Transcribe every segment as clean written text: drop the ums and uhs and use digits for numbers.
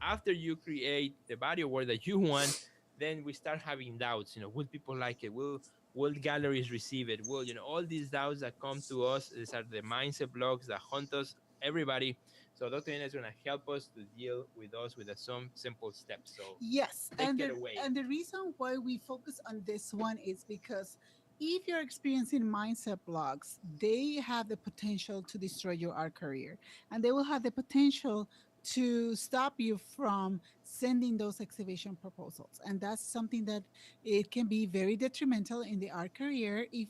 after you create the body of work that you want, then we start having doubts. Will people like it? Will galleries receive it? Will all these doubts that come to us? These are the mindset blocks that haunt us. Everybody. So Dr. Ina is going to help us to deal with us with some simple steps. So Yes, take it away. and the reason why we focus on this one is because if you're experiencing mindset blocks, they have the potential to destroy your art career, and they will have the potential to stop you from sending those exhibition proposals. And that's something that it can be very detrimental in the art career if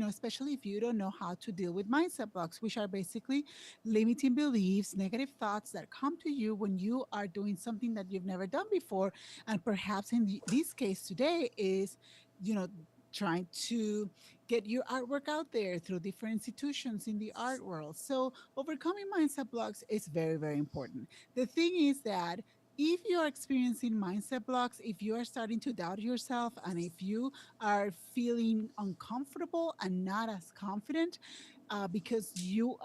especially if you don't know how to deal with mindset blocks, which are basically limiting beliefs, negative thoughts that come to you when you are doing something that you've never done before. And perhaps in this case today is, you know, trying to get your artwork out there through different institutions in the art world. So overcoming mindset blocks is very, very important. The thing is that if you're experiencing mindset blocks, if you are starting to doubt yourself, and if you are feeling uncomfortable and not as confident, because your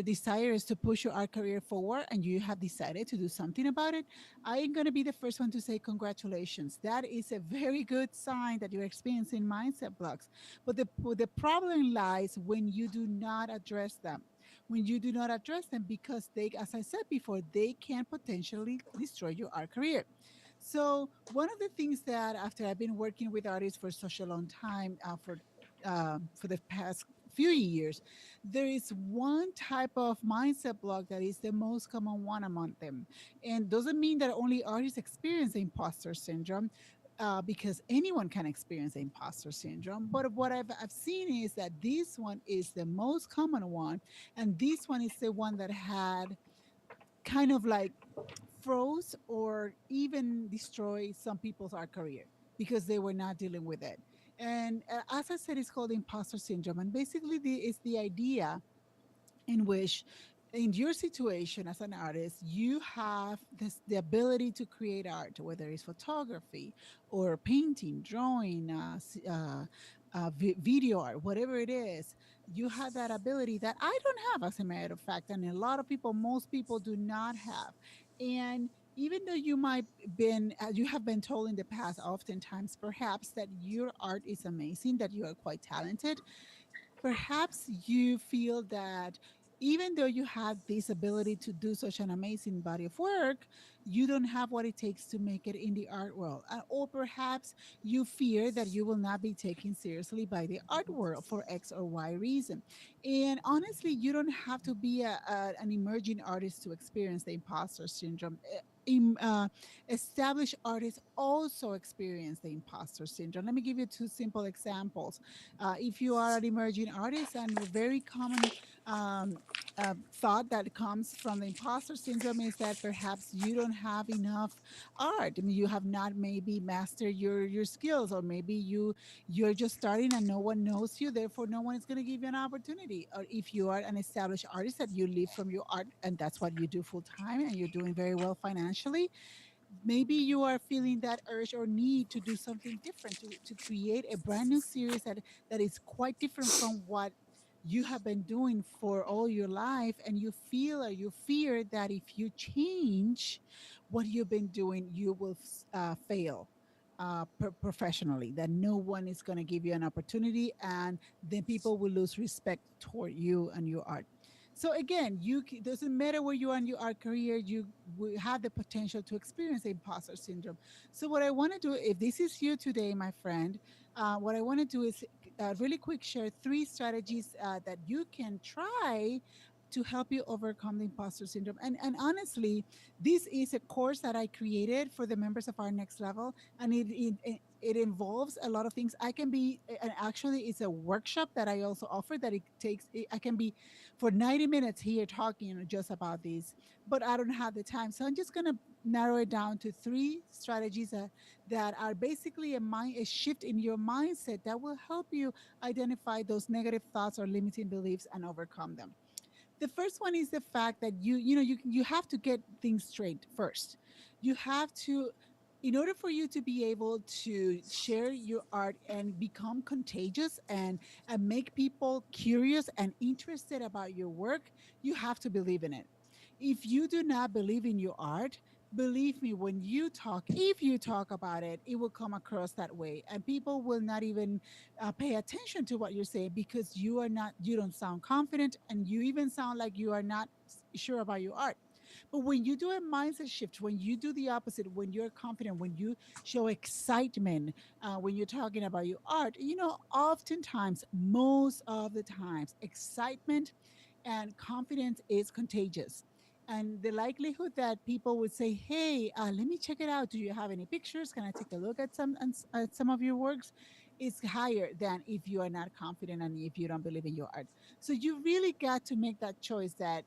desire is to push your art career forward and you have decided to do something about it, I am going to be the first one to say congratulations. That is a very good sign that you're experiencing mindset blocks. But the problem lies when you do not address them. When you do not address them, because they, as I said before, they can potentially destroy your art career. So one of the things that, after I've been working with artists for such a long time, for the past few years, there is one type of mindset block that is the most common one among them. And doesn't mean that only artists experience the imposter syndrome, because anyone can experience the imposter syndrome. But what I've seen is that this one is the most common one. And this one is the one that had kind of like froze or even destroy some people's art career because they were not dealing with it. And as I said, it's called imposter syndrome. And basically, it's the idea in which, in your situation as an artist, you have the ability to create art, whether it's photography or painting, drawing, video art, whatever it is. You have that ability that I don't have, as a matter of fact, and a lot of people, most people, do not have. And even though you have been told in the past, oftentimes perhaps, that your art is amazing, that you are quite talented, perhaps you feel that even though you have this ability to do such an amazing body of work, you don't have what it takes to make it in the art world. Or perhaps you fear that you will not be taken seriously by the art world for X or Y reason. And honestly, you don't have to be an emerging artist to experience the imposter syndrome. Established artists also experience the imposter syndrome. Let me give you two simple examples. If you are an emerging artist, and a very common um, thought that comes from the imposter syndrome is that perhaps you don't have enough art. I mean, you have not maybe mastered your skills, or maybe you're just starting and no one knows you, therefore no one is going to give you an opportunity. Or if you are an established artist that you live from your art and that's what you do full time and you're doing very well financially, maybe you are feeling that urge or need to do something different, to create a brand new series that is quite different from what you have been doing for all your life, and you feel or you fear that if you change what you've been doing, you will fail professionally, that no one is going to give you an opportunity, and then people will lose respect toward you and your art. So again, doesn't matter where you are in your art career, you will have the potential to experience imposter syndrome. So what I want to do, if this is you today, my friend, what I want to do is really quick share three strategies that you can try to help you overcome the imposter syndrome. And honestly, this is a course that I created for the members of our next level, and it involves a lot of things. I can be, and actually, it's a workshop that I also offer, that I can be for 90 minutes here talking just about this, but I don't have the time. So I'm just going to narrow it down to three strategies that are basically a shift in your mindset that will help you identify those negative thoughts or limiting beliefs and overcome them. The first one is the fact that you have to get things straight first. You have to, in order for you to be able to share your art and become contagious and make people curious and interested about your work, you have to believe in it. If you do not believe in your art, believe me, when you talk, if you talk about it, it will come across that way, and people will not even pay attention to what you're saying because you don't sound confident, and you even sound like you are not sure about your art. But when you do a mindset shift, when you do the opposite, when you're confident, when you show excitement, when you're talking about your art, oftentimes, most of the times, excitement and confidence is contagious. And the likelihood that people would say, "Hey, let me check it out. Do you have any pictures? Can I take a look at some of your works?" is higher than if you are not confident and if you don't believe in your art. So you really got to make that choice that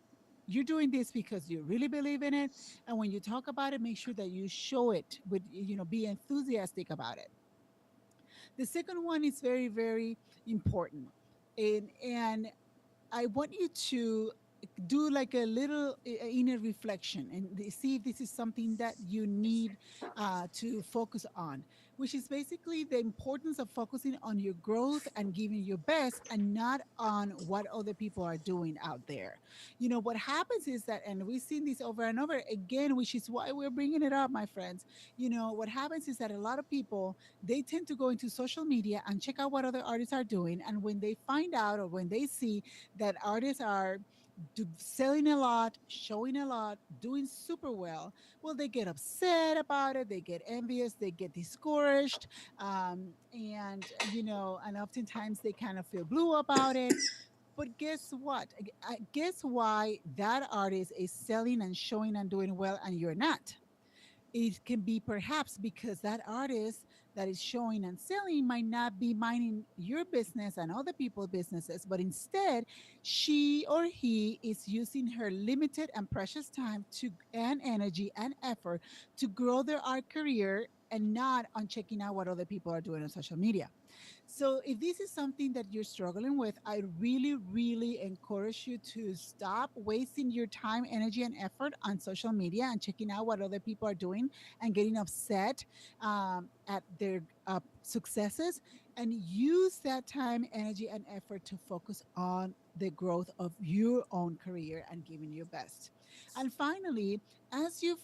you're doing this because you really believe in it, and when you talk about it, make sure that you show it with, be enthusiastic about it. The second one is very, very important. And I want you to do like a little inner reflection and see if this is something that you need to focus on, which is basically the importance of focusing on your growth and giving your best and not on what other people are doing out there. What happens is that, and we've seen this over and over again, which is why we're bringing it up, my friends. What happens is that a lot of people, they tend to go into social media and check out what other artists are doing, and when they find out or when they see that artists are selling a lot, showing a lot, doing super well, they get upset about it, they get envious, they get discouraged, and oftentimes they kind of feel blue about it. But guess what? Guess why that artist is selling and showing and doing well, and you're not? It can be perhaps because that artist that is showing and selling might not be minding your business and other people's businesses, but instead she or he is using her limited and precious time and energy and effort to grow their art career and not on checking out what other people are doing on social media. So, if this is something that you're struggling with, I really, really encourage you to stop wasting your time, energy, and effort on social media and checking out what other people are doing and getting upset at their successes, and use that time, energy, and effort to focus on the growth of your own career and giving your best. And finally, as you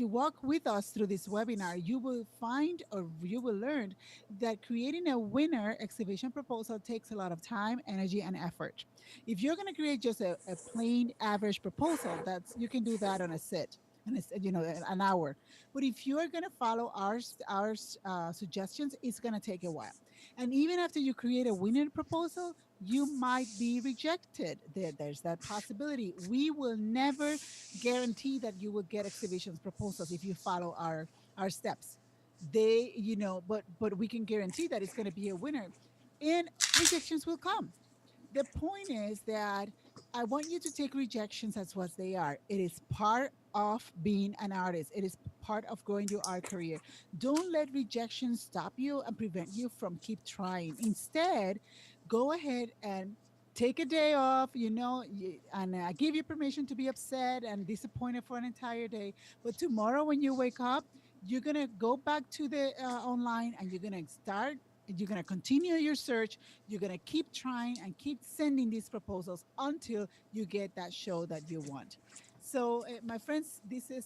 walk with us through this webinar, you will find or you will learn that creating a winner exhibition proposal takes a lot of time, energy, and effort. If you're going to create just a plain average proposal, that's you can do that on a sit and it's an hour. But if you are going to follow our suggestions, it's going to take a while. And even after you create a winning proposal, you might be rejected. There's that possibility. We will never guarantee that you will get exhibitions proposals if you follow our steps. But we can guarantee that it's going to be a winner, and rejections will come. The point is that I want you to take rejections as what they are. It is part of being an artist. It is part of growing your art career. Don't let rejection stop you and prevent you from keep trying. Instead, go ahead and take a day off, and I give you permission to be upset and disappointed for an entire day. But tomorrow when you wake up, you're going to go back to the online, and you're going to continue your search. You're going to keep trying and keep sending these proposals until you get that show that you want. So, my friends, this is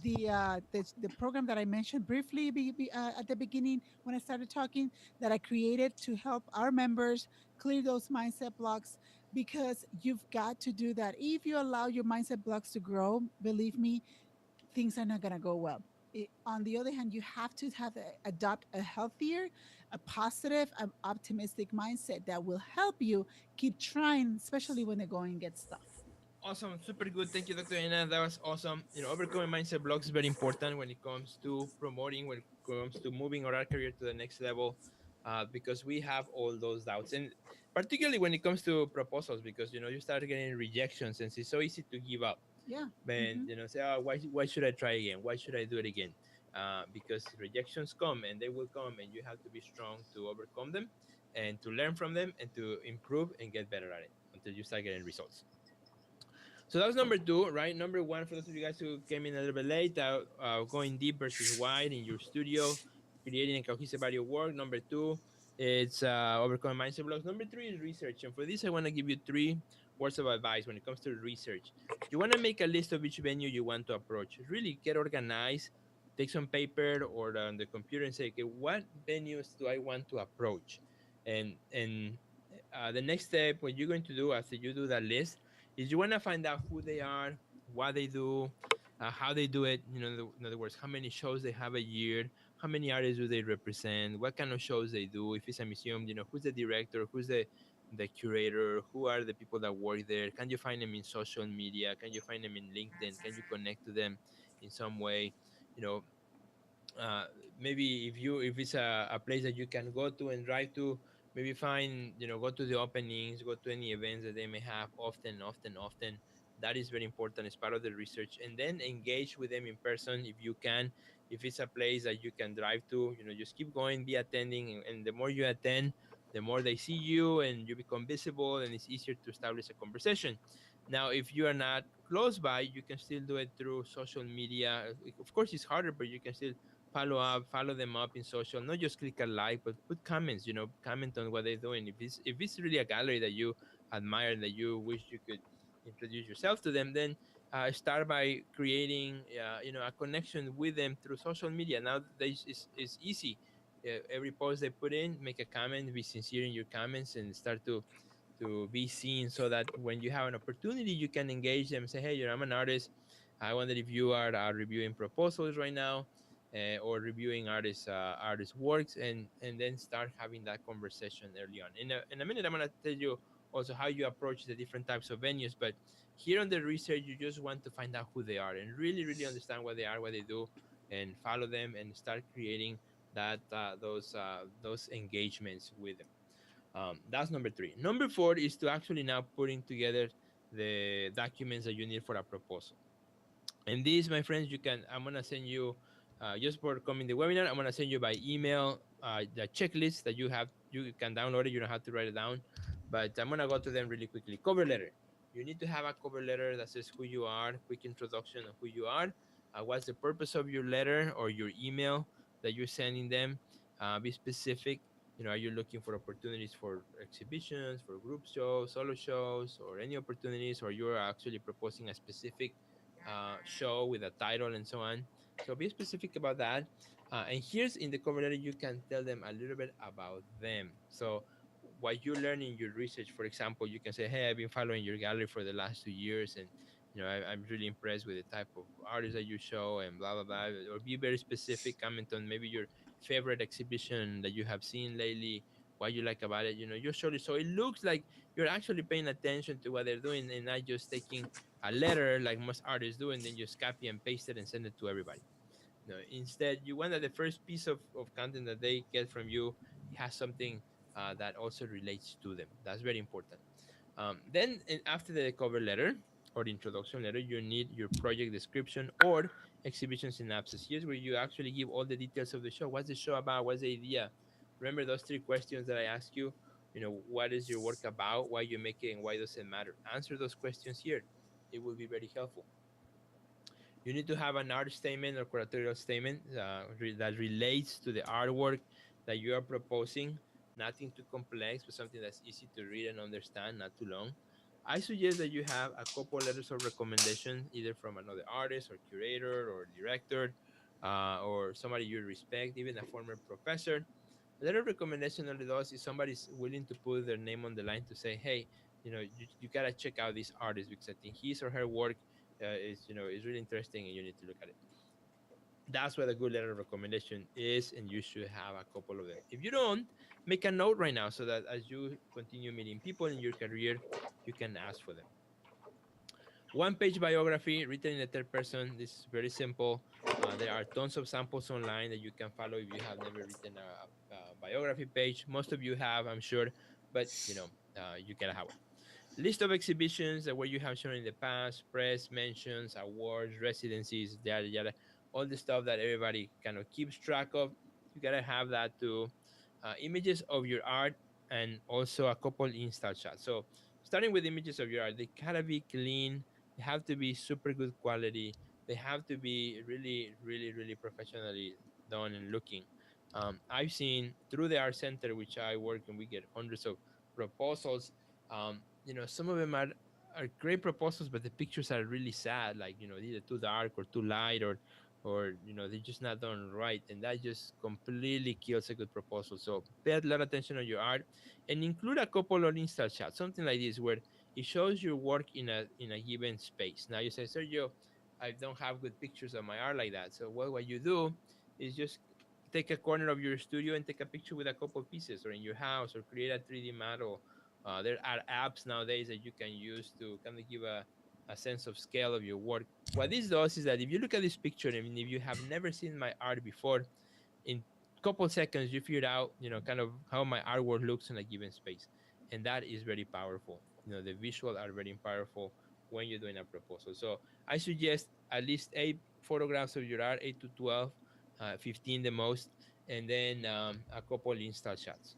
the program that I mentioned briefly at the beginning when I started talking, that I created to help our members clear those mindset blocks, because you've got to do that. If you allow your mindset blocks to grow, believe me, things are not going to go well. On the other hand, you have to adopt a healthier, a positive, optimistic mindset that will help you keep trying, especially when the going gets tough. Awesome, super good. Thank you, Dr. Ana. That was awesome. Overcoming mindset blocks is very important when it comes to promoting, when it comes to moving our career to the next level, because we have all those doubts, and particularly when it comes to proposals, because you start getting rejections, and it's so easy to give up. Yeah. Then Hmm. say, oh, why should I try again? Why should I do it again? Because rejections come, and they will come, and you have to be strong to overcome them, and to learn from them, and to improve and get better at it until you start getting results. So that was number two, right? Number one, for those of you guys who came in a little bit late, going deep versus wide in your studio, creating a cohesive body of work. Number two, it's overcoming mindset blocks. Number three is research. And for this, I want to give you three words of advice when it comes to research. You want to make a list of each venue you want to approach. Really get organized, take some paper or on the computer and say, okay, what venues do I want to approach? And the next step, what you're going to do after you do that list, is you want to find out who they are, what they do, how they do it. In other words, how many shows they have a year, how many artists do they represent, what kind of shows they do. If it's a museum, who's the director, who's the curator, who are the people that work there. Can you find them in social media? Can you find them in LinkedIn? Can you connect to them in some way? You know, uh, Maybe if it's a place that you can go to and drive to, maybe find, go to the openings, go to any events that they may have often. That is very important as part of the research, and then engage with them in person if you can. If it's a place that you can drive to, just keep going, be attending, and the more you attend, the more they see you and you become visible, and it's easier to establish a conversation. Now if you are not close by, you can still do it through social media. Of course it's harder, but you can still follow them up in social. Not just click a like, but put comments. Comment on what they're doing. If it's really a gallery that you admire, that you wish you could introduce yourself to them, then start by creating a connection with them through social media. Now it's easy. Every post they put in, make a comment, be sincere in your comments, and start to be seen, so that when you have an opportunity, you can engage them. Say, hey, I'm an artist. I wonder if you are reviewing proposals right now, or reviewing artists' works, and then start having that conversation early on. In a minute, I'm gonna tell you also how you approach the different types of venues. But here on the research, you just want to find out who they are and really, really understand what they are, what they do, and follow them and start creating those engagements with them. That's number three. Number four is to actually now putting together the documents that you need for a proposal. And these, my friends, I'm gonna send you, just for coming the webinar, I'm gonna send you by email the checklist that you have. You can download it. You don't have to write it down, but I'm gonna go to them really quickly. Cover letter. You need to have a cover letter that says who you are, quick introduction of who you are, what's the purpose of your letter or your email that you're sending them. Be specific. Are you looking for opportunities for exhibitions, for group shows, solo shows, or any opportunities, or you're actually proposing a specific show with a title and so on. So be specific about that. And here's in the cover letter, you can tell them a little bit about them. So what you learn in your research, for example, you can say, hey, I've been following your gallery for the last 2 years, and I'm really impressed with the type of artists that you show, and blah blah blah. Or be very specific, comment on maybe your favorite exhibition that you have seen lately, what you like about it. You're showing, so it looks like you're actually paying attention to what they're doing, and not just taking a letter like most artists do and then just copy and paste it and send it to everybody. No, instead, you want that the first piece of content that they get from you has something that also relates to them. That's very important. Then, after the cover letter or the introduction letter, you need your project description or exhibition synopsis. Here's where you actually give all the details of the show. What's the show about? What's the idea? Remember those three questions that I asked you? What is your work about? Why you make it, and why does it matter? Answer those questions here. It will be very helpful. You need to have an art statement or curatorial statement that relates to the artwork that you are proposing. Nothing too complex, but something that's easy to read and understand, not too long. I suggest that you have a couple letters of recommendation, either from another artist or curator or director, or somebody you respect, even a former professor. A letter of recommendation only does is somebody's willing to put their name on the line to say, hey, you gotta check out this artist because I think his or her work is really interesting and you need to look at it. That's what a good letter of recommendation is, and you should have a couple of them. If you don't, make a note right now so that as you continue meeting people in your career, you can ask for them. One page biography written in the third person. This is very simple. There are tons of samples online that you can follow if you have never written a biography page. Most of you have, I'm sure, but you gotta have one. List of exhibitions that where you have shown in the past, press mentions, awards, residencies, yada yada, all the stuff that everybody kind of keeps track of. You gotta have that too. Images of your art and also a couple install shots. So starting with images of your art, they gotta be clean. They have to be super good quality. They have to be really, really, really professionally done and looking. I've seen through the art center, which I work and we get hundreds of proposals. Some of them are are great proposals, but the pictures are really sad. Like, either too dark or too light, or they're just not done right, and that just completely kills a good proposal. So pay a lot of attention on your art, and include a couple of install shots, something like this, where it shows your work in a given space. Now you say, Sergio, I don't have good pictures of my art like that. So what you do is just take a corner of your studio and take a picture with a couple pieces, or in your house, or create a 3D model. There are apps nowadays that you can use to kind of give a sense of scale of your work. What this does is that if you look at this picture, and if you have never seen my art before, in a couple seconds you figure out, kind of how my artwork looks in a given space, and that is very powerful. The visual are very powerful when you're doing a proposal. So I suggest at least 8 photographs of your art, 8 to 12, 15 the most, and then a couple install shots.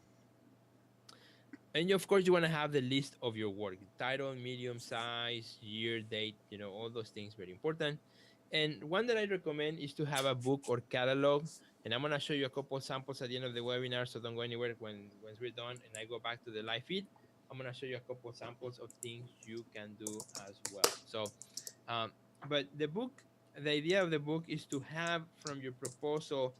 And of course, you want to have the list of your work: title, medium, size, year, date, all those things, very important. And one that I recommend is to have a book or catalog. And I'm going to show you a couple samples at the end of the webinar, so don't go anywhere. Once we're done and I go back to the live feed, I'm going to show you a couple samples of things you can do as well. So, um, but the idea of the book is to have from your proposal,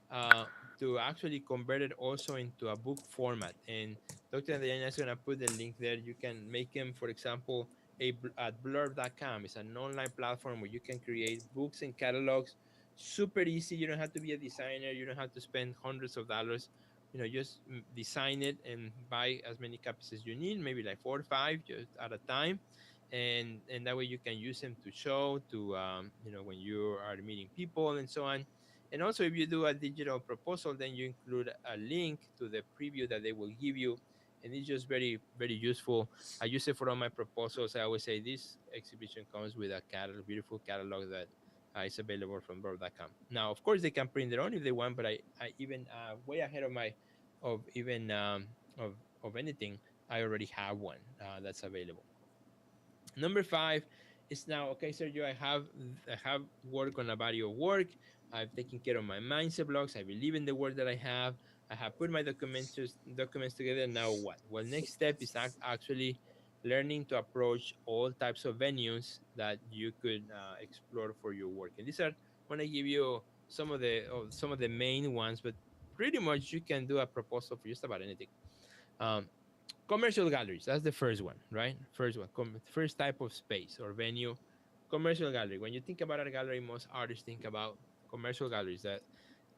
uh, to actually convert it also into a book format. And Dr. Adriana is going to put the link there. You can make them, for example, at blurb.com. It's an online platform where you can create books and catalogs. Super easy. You don't have to be a designer. You don't have to spend hundreds of dollars. Just design it and buy as many copies as you need, maybe like 4 or 5 just at a time. And that way you can use them to show to, when you are meeting people and so on. And also, if you do a digital proposal, then you include a link to the preview that they will give you, and it's just very, very useful. I use it for all my proposals. I always say this exhibition comes with a catalog, beautiful catalog that is available from Bird.com. Now, of course, they can print their own if they want, but I even way ahead of my of even of anything, I already have one that's available. Number 5 is now, okay, Sergio, I have work on a body of work. I've taken care of my mindset blocks. I believe in the work that I have. I have put my documents together. Now what? Well, next step is actually learning to approach all types of venues that you could explore for your work. And these are, I want to give you some of the main ones, but pretty much you can do a proposal for just about anything. Um, Commercial galleries, that's the first one, right? First one, first type of space or venue. Commercial gallery, when you think about a gallery, most artists think about commercial galleries. That,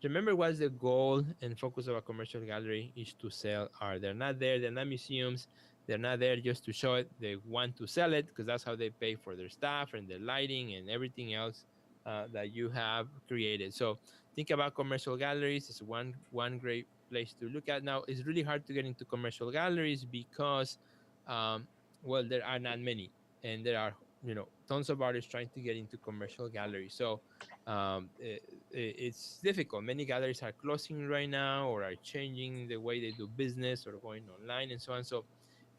remember, what's the goal and focus of a commercial gallery is to sell art. They're not museums. They're not there just to show it. They want to sell it because that's how they pay for their staff and their lighting and everything else that you have created. So think about commercial galleries. It's one great place to look at. Now, it's really hard to get into commercial galleries because, um, well, there are not many, and there are, tons of artists trying to get into commercial galleries. So it's difficult. Many galleries are closing right now, or are changing the way they do business, or going online and so on. So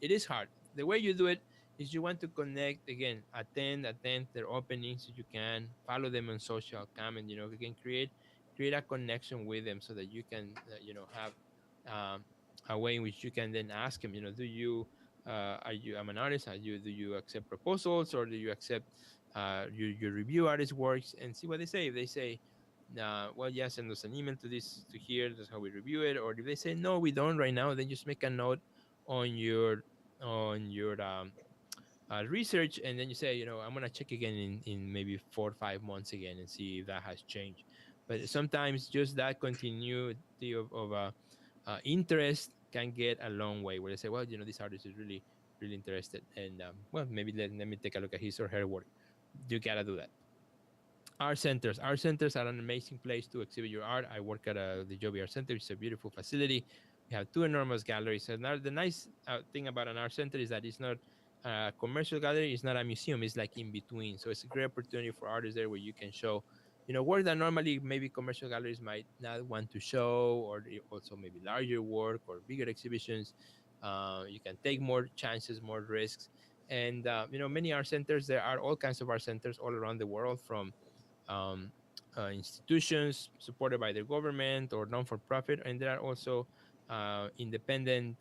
it is hard. The way you do it is you want to connect again, attend their openings if you can, follow them on social, comment, you can create a connection with them so that you can, have um, a way in which you can then ask them, do you, I'm an artist, do you accept proposals, or do you accept, you review artist works, and see what they say. If they say, well, yeah, send us an email to this, to here, that's how we review it. Or if they say, no, we don't right now, then just make a note on your research, and then you say, I'm gonna check again in maybe 4 or 5 months again, and see if that has changed. But sometimes just that continuity of interest can get a long way, where they say, well, this artist is really, really interested, and well, maybe let me take a look at his or her work. You gotta do that. Art centers are an amazing place to exhibit your art. I work at the Joby Art Center. It's a beautiful facility. We have two enormous galleries. And now the nice thing about an art center is that it's not a commercial gallery. It's not a museum. It's like in between. So it's a great opportunity for artists there, where you can show, work that normally maybe commercial galleries might not want to show, or also maybe larger work or bigger exhibitions. You can take more chances, more risks. And, many art centers, there are all kinds of art centers all around the world, from um, institutions supported by the government or non-for-profit, and there are also independent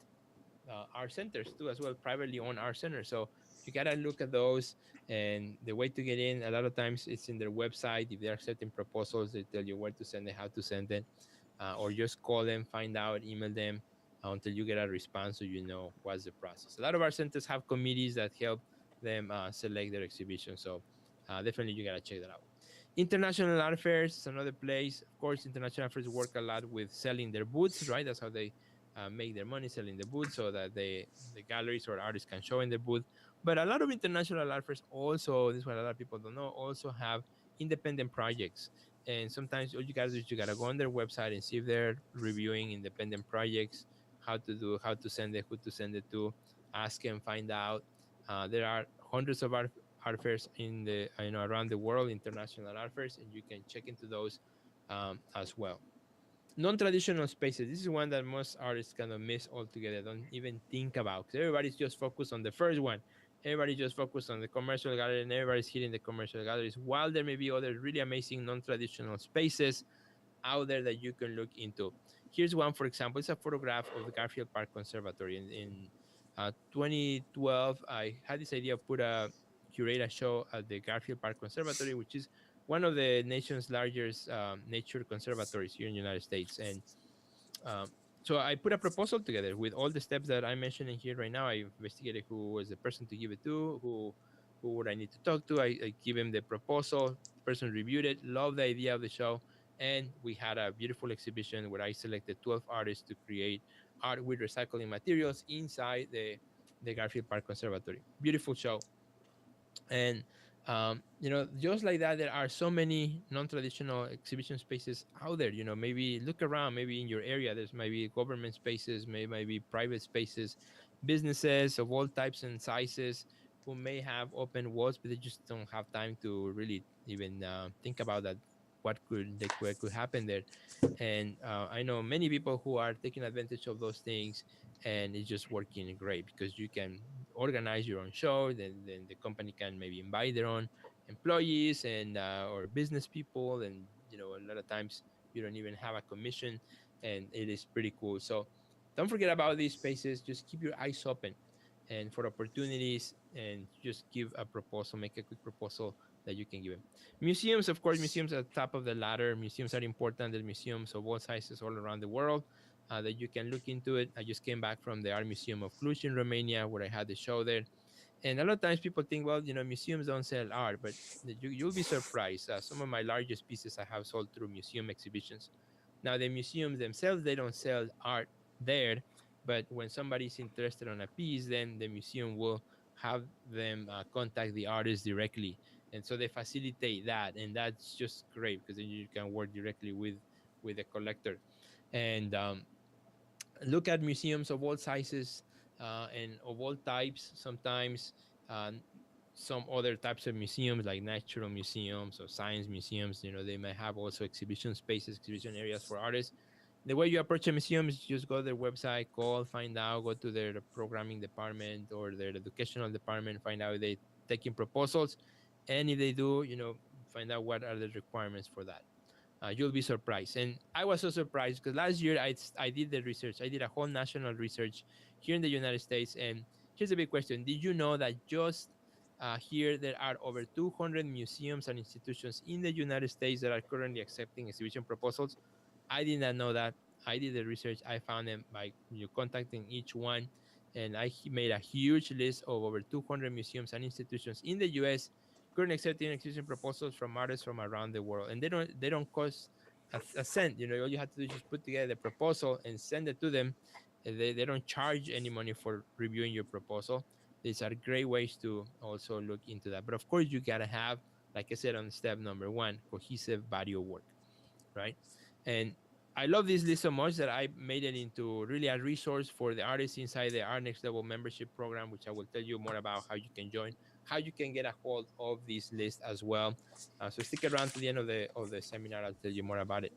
art centers too, as well, privately owned art centers. So you gotta look at those. And the way to get in, a lot of times it's in their website. If they're accepting proposals, they tell you where to send it, how to send it, or just call them, find out, email them until you get a response, so you know what's the process. A lot of our centers have committees that help them select their exhibition. So definitely you gotta check that out. International art fairs is another place. Of course, international art fairs work a lot with selling their booths, right? That's how they make their money, selling the booth, so that the galleries or artists can show in the booth. But a lot of international art fairs also, this is what a lot of people don't know, also have independent projects. And sometimes all you gotta do is you gotta go on their website and see if they're reviewing independent projects, how to send it, who to send it to, ask and find out. There are hundreds of art fairs in the around the world, international art fairs, and you can check into those as well. Non-traditional spaces. This is one that most artists kind of miss altogether. Don't even think about, because everybody's just focused on the first one. Everybody just focused on the commercial gallery, and everybody's hitting the commercial galleries. While there may be other really amazing non-traditional spaces out there that you can look into. Here's one, for example. It's a photograph of the Garfield Park Conservatory. In 2012, I had this idea of curate a show at the Garfield Park Conservatory, which is one of the nation's largest nature conservatories here in the United States. And um, so I put a proposal together with all the steps that I'm mentioning here right now. I investigated who was the person to give it to, who would I need to talk to. I give him the proposal. The person reviewed it, loved the idea of the show, and we had a beautiful exhibition where I selected 12 artists to create art with recycling materials inside the Garfield Park Conservatory. Beautiful show. And just like that, there are so many non-traditional exhibition spaces out there. Maybe look around, maybe in your area there's maybe government spaces, maybe private spaces, businesses of all types and sizes who may have open walls, but they just don't have time to really even think about that, what could happen there. And I know many people who are taking advantage of those things, and it's just working great because you can organize your own show. Then the company can maybe invite their own employees and or business people, and a lot of times you don't even have a commission, and it is pretty cool. So don't forget about these spaces. Just keep your eyes open and for opportunities, and just give a proposal, make a quick proposal that you can give them. Museums, of course, museums at the top of the ladder. Museums are important. There's museums of all sizes all around the world that you can look into it. I just came back from the Art Museum of Cluj in Romania, where I had the show there. And a lot of times people think, well, museums don't sell art, but you'll be surprised. Some of my largest pieces I have sold through museum exhibitions. Now, the museums themselves, they don't sell art there, but when somebody's interested on a piece, then the museum will have them contact the artist directly. And so they facilitate that. And that's just great because then you can work directly with the collector. And look at museums of all sizes and of all types. Sometimes uh, some other types of museums, like natural museums or science museums, they might have also exhibition spaces, exhibition areas for artists. The way you approach a museum is just go to their website, call, find out, go to their programming department or their educational department, find out if they taking proposals, and if they do, find out what are the requirements for that. You'll be surprised. And I was so surprised because last year I did the research. I did a whole national research here in the United States. And here's a big question: did you know that just here there are over 200 museums and institutions in the United States that are currently accepting exhibition proposals? I did not know that. I did the research. I found them by contacting each one, and I made a huge list of over 200 museums and institutions in the U.S. currently accepting exhibition proposals from artists from around the world, and they don't cost a cent. All you have to do is just put together the proposal and send it to them. They don't charge any money for reviewing your proposal. These are great ways to also look into that. But of course, you gotta have, like I said on step number one, cohesive body of work, right? And I love this list so much that I made it into really a resource for the artists inside the Art Next Level membership program, which I will tell you more about how you can join, how you can get a hold of this list as well. So stick around to the end of the seminar. I'll tell you more about it.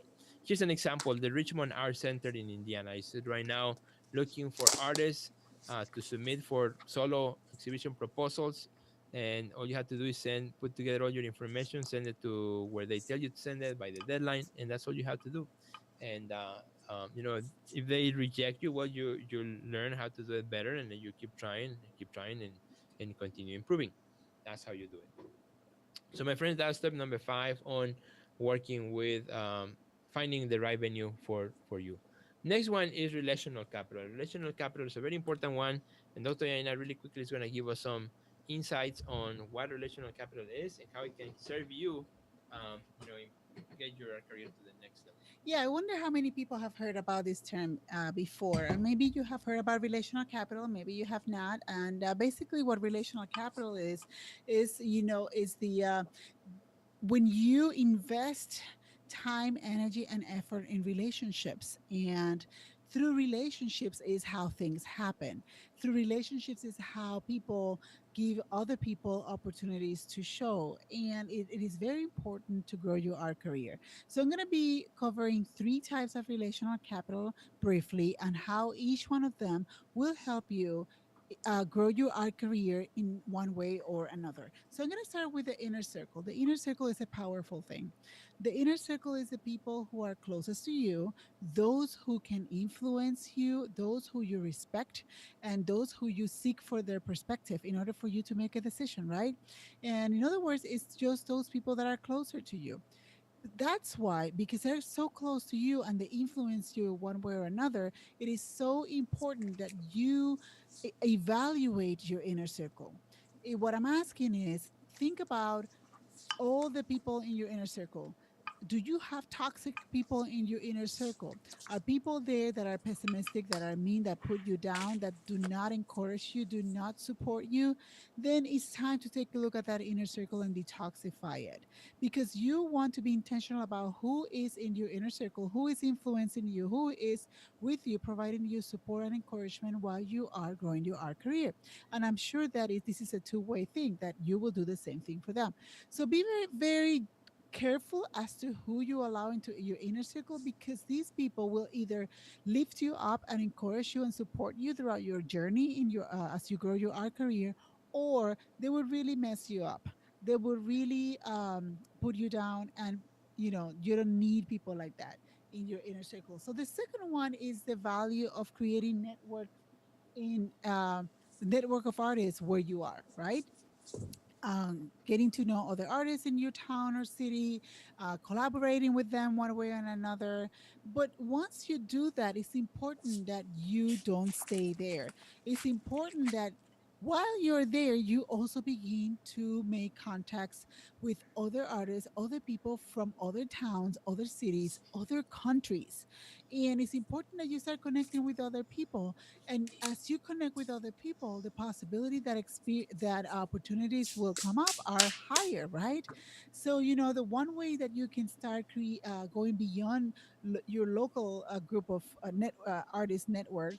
Here's an example: the Richmond Art Center in Indiana is right now looking for artists to submit for solo exhibition proposals. And all you have to do is put together all your information, send it to where they tell you to send it by the deadline, and that's all you have to do. And if they reject you, well, you learn how to do it better, and then you keep trying and keep trying, and and continue improving. That's how you do it. So, my friends, that's step number 5 on working with finding the right venue for you. Next one is relational capital. Relational capital is a very important one, and Dr. Yaina really quickly is going to give us some insights on what relational capital is and how it can serve you, get your career to the next level. Yeah, I wonder how many people have heard about this term before. Maybe you have heard about relational capital, maybe you have not. And basically, what relational capital is is the when you invest time, energy, and effort in relationships, and through relationships is how things happen. Through relationships is how people give other people opportunities to show. And it is very important to grow your art career. So I'm going to be covering three types of relational capital briefly, and how each one of them will help you grow your art career in one way or another. So I'm going to start with the inner circle. The inner circle is a powerful thing. The inner circle is the people who are closest to you, those who can influence you, those who you respect, and those who you seek for their perspective in order for you to make a decision, right? And in other words, it's just those people that are closer to you. That's why, because they're so close to you and they influence you one way or another, it is so important that you evaluate your inner circle. What I'm asking is, think about all the people in your inner circle. Do you have toxic people in your inner circle? Are people there that are pessimistic, that are mean, that put you down, that do not encourage you, do not support you? Then it's time to take a look at that inner circle and detoxify it, because you want to be intentional about who is in your inner circle, who is influencing you, who is with you, providing you support and encouragement while you are growing your art career. And I'm sure that this is a two-way thing, that you will do the same thing for them. So be very, very careful as to who you allow into your inner circle, because these people will either lift you up and encourage you and support you throughout your journey in your as you grow your art career, or they will really mess you up. They will really put you down, and you don't need people like that in your inner circle. So the second one is the value of creating in network of artists where you are, right? Getting to know other artists in your town or city, collaborating with them one way or another. But once you do that, it's important that you don't stay there. It's important that while you're there, you also begin to make contacts with other artists, other people from other towns, other cities, other countries. And it's important that you start connecting with other people, and as you connect with other people, the possibility that that opportunities will come up are higher, right? So the one way that you can start going beyond your local group of artist network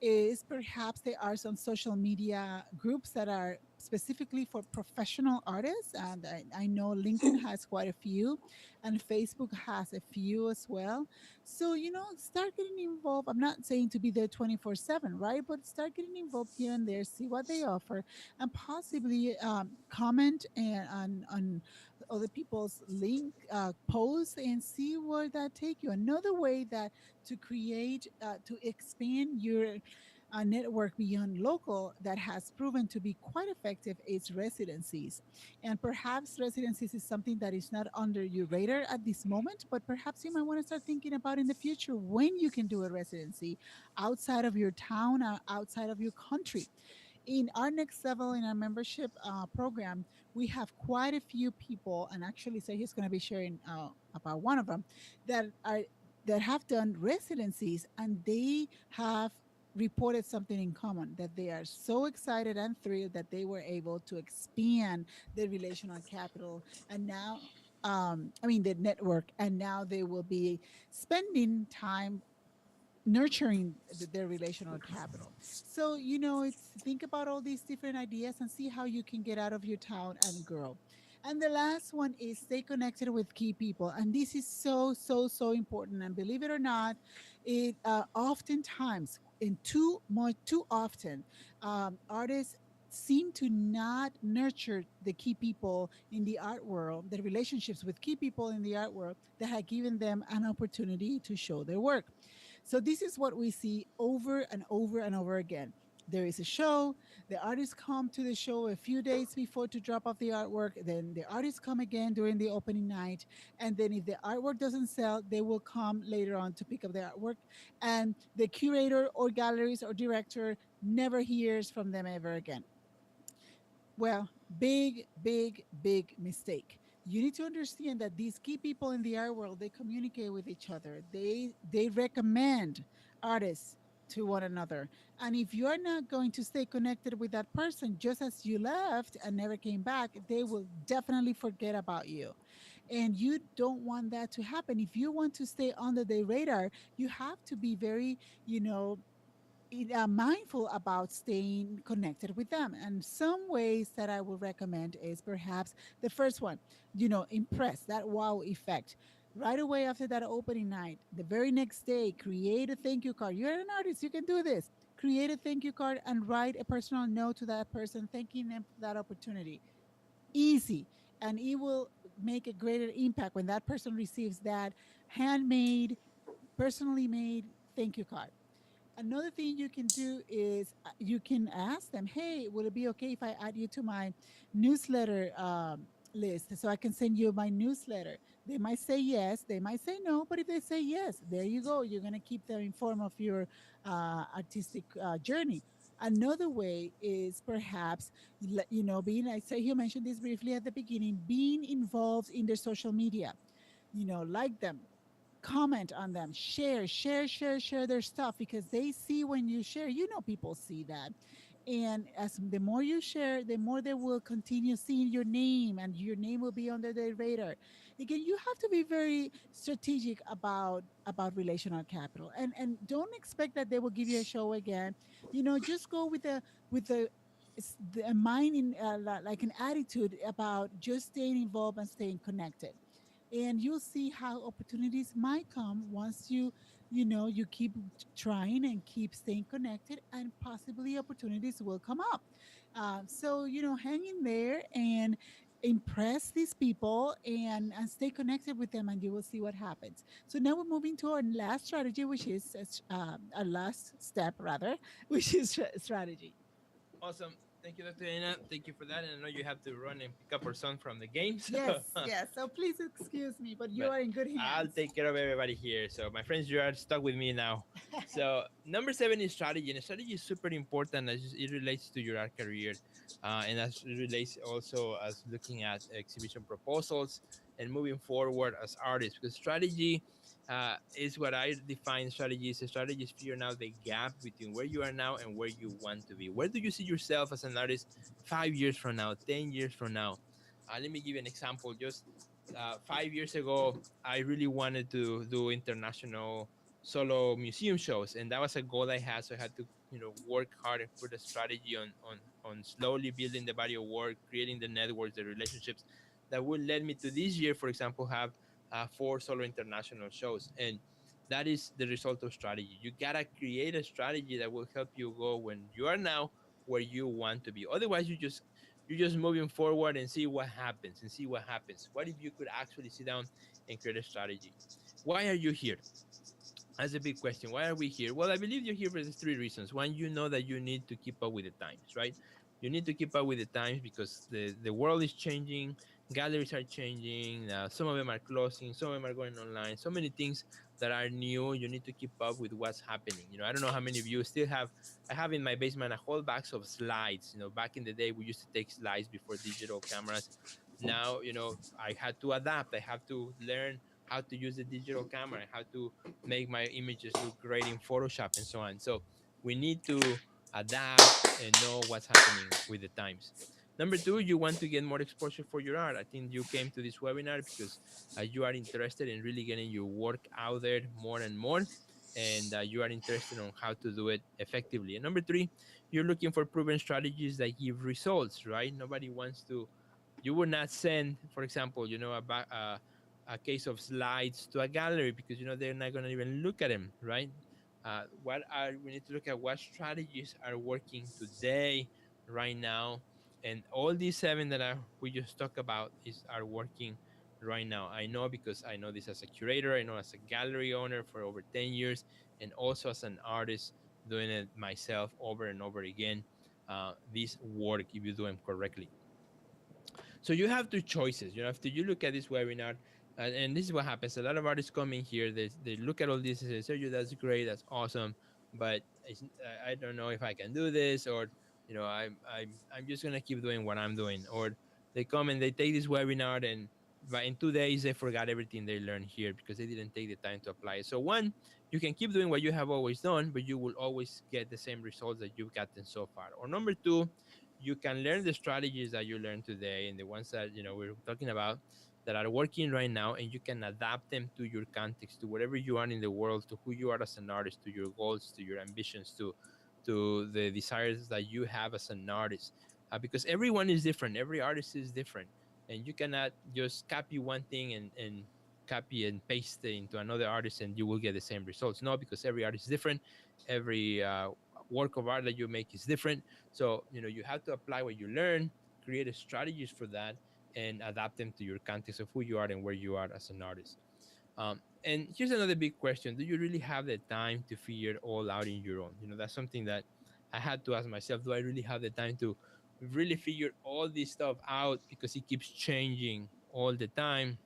is, perhaps there are some social media groups that are specifically for professional artists, and I know LinkedIn has quite a few, and Facebook has a few as well. So, start getting involved. I'm not saying to be there 24/7, right? But start getting involved here and there, see what they offer, and possibly comment on other people's link posts, and see where that take you. Another way that to expand your network beyond local, that has proven to be quite effective, is residencies. And perhaps residencies is something that is not under your radar at this moment, but perhaps you might want to start thinking about in the future when you can do a residency outside of your town, outside of your country. In our next level, in our membership program, we have quite a few people, and actually, so he's going to be sharing about one of them that are that have done residencies, and they have reported something in common, that they are so excited and thrilled that they were able to expand their relational capital, and now I mean the network, and now they will be spending time nurturing their relational capital. So it's think about all these different ideas and see how you can get out of your town and grow. And the last one is stay connected with key people, and this is so so so important. And believe it or not, it oftentimes, in too often, artists seem to not nurture the key people in the art world, the relationships with key people in the art world that have given them an opportunity to show their work. So this is what we see over and over and over again. There is a show. The artists come to the show a few days before to drop off the artwork. Then the artists come again during the opening night. And then if the artwork doesn't sell, they will come later on to pick up the artwork. And the curator or galleries or director never hears from them ever again. Well, big, big, big mistake. You need to understand that these key people in the art world, they communicate with each other. They recommend artists to one another. And if you're not going to stay connected with that person just as you left and never came back, they will definitely forget about you. And you don't want that to happen. If you want to stay under the radar, you have to be very, you know, mindful about staying connected with them. And some ways that I would recommend is perhaps the first one, impress that wow effect. Right away after that opening night, the very next day, create a thank you card. You're an artist, you can do this. Create a thank you card and write a personal note to that person, thanking them for that opportunity. Easy. And it will make a greater impact when that person receives that handmade, personally made thank you card. Another thing you can do is you can ask them, hey, would it be okay if I add you to my newsletter list so I can send you my newsletter? They might say yes, they might say no, but if they say yes, there you go. You're going to keep them informed of your artistic journey. Another way is perhaps, being, I say you mentioned this briefly at the beginning, being involved in their social media. Like them, comment on them, share their stuff because they see when you share. People see that. And as the more you share, the more they will continue seeing your name and your name will be under their radar. Again, you have to be very strategic about relational capital, and don't expect that they will give you a show again. Just go with a mind in like an attitude about just staying involved and staying connected, and you'll see how opportunities might come once you keep trying and keep staying connected, and possibly opportunities will come up. So hang in there and impress these people and stay connected with them, and you will see what happens. So now we're moving to our last strategy, which is our last step rather, which is strategy. Awesome. Thank you, Dr. Dana. Thank you for that. And I know you have to run and pick up our son from the game. So, Yes, yes, so please excuse me, but you but are in good I'll hands. take care of everybody here. So, my friends, you are stuck with me now. So, number 7 is strategy. And strategy is super important as it relates to your art career. And as it relates also as looking at exhibition proposals and moving forward as artists. Because strategy is what I define strategy is. A strategy is figuring out the gap between where you are now and where you want to be. Where do you see yourself as an artist 5 years from now, 10 years from now? Let me give you an example. Just 5 years ago, I really wanted to do international solo museum shows, and that was a goal I had. So I had to, work hard and put a strategy on slowly building the body of work, creating the networks, the relationships that would lead me to this year, for example, have 4 solo international shows. And that is the result of strategy. You gotta create a strategy that will help you go when you are now where you want to be. Otherwise, you're just moving forward and see what happens and see what happens. What if you could actually sit down and create a strategy? Why are you here? That's a big question. Why are we here? Well, I believe you're here for these 3 reasons. One, you know that you need to keep up with the times, right? You need to keep up with the times because the world is changing, galleries are changing, some of them are closing, some of them are going online, so many things that are new. You need to keep up with what's happening. I don't know how many of you still have, I have in my basement a whole box of slides. Back in the day, we used to take slides before digital cameras. Now, I had to adapt. I have to learn how to use the digital camera, how to make my images look great in Photoshop and so on. So we need to adapt and know what's happening with the times. Number two, you want to get more exposure for your art. I think you came to this webinar because you are interested in really getting your work out there more and more, and you are interested on how to do it effectively. And number three, you're looking for proven strategies that give results, right? Nobody wants to. You would not send, for example, a case of slides to a gallery because they're not going to even look at them, right? What are we need to look at what strategies are working today, right now, and all these 7 that we just talked about are working right now. I know because I know this as a curator, I know as a gallery owner for over 10 years, and also as an artist doing it myself over and over again. This work if you do them correctly. So you have two choices. You know, after you look at this webinar, and this is what happens. A lot of artists come in here. They look at all this and say, "Sergio, that's great, that's awesome, but I don't know if I can do this, or I'm just gonna keep doing what I'm doing." Or they come and they take this webinar, and but in 2 days they forgot everything they learned here because they didn't take the time to apply it. So one, you can keep doing what you have always done, but you will always get the same results that you've gotten so far. Or number two, you can learn the strategies that you learned today and the ones that we're talking about that are working right now, and you can adapt them to your context, to wherever you are in the world, to who you are as an artist, to your goals, to your ambitions, to the desires that you have as an artist, because everyone is different, every artist is different, and you cannot just copy one thing and copy and paste it into another artist and you will get the same results. No, because every artist is different, every work of art that you make is different. So you have to apply what you learn, create strategies for that, and adapt them to your context of who you are and where you are as an artist. And here's another big question: do you really have the time to figure it all out in your own? That's something that I had to ask myself. Do I really have the time to really figure all this stuff out, because it keeps changing all the time?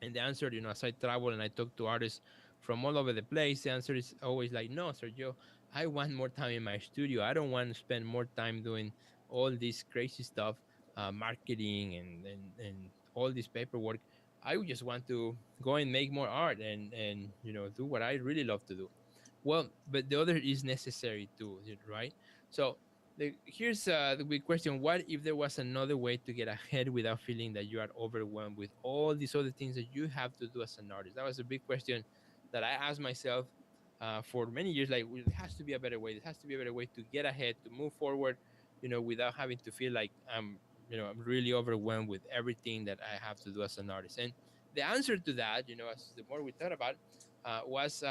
And the answer, as I travel and I talk to artists from all over the place, the answer is always like, no, Sergio, I want more time in my studio. I don't want to spend more time doing all this crazy stuff, marketing and all this paperwork. I just want to go and make more art and do what I really love to do. Well, but the other is necessary too, right? So here's the big question: what if there was another way to get ahead without feeling that you are overwhelmed with all these other things that you have to do as an artist? That was a big question that I asked myself for many years. Like, well, there has to be a better way. There has to be a better way to get ahead, to move forward, without having to feel like I'm really overwhelmed with everything that I have to do as an artist. And the answer to that, as the more we thought about, was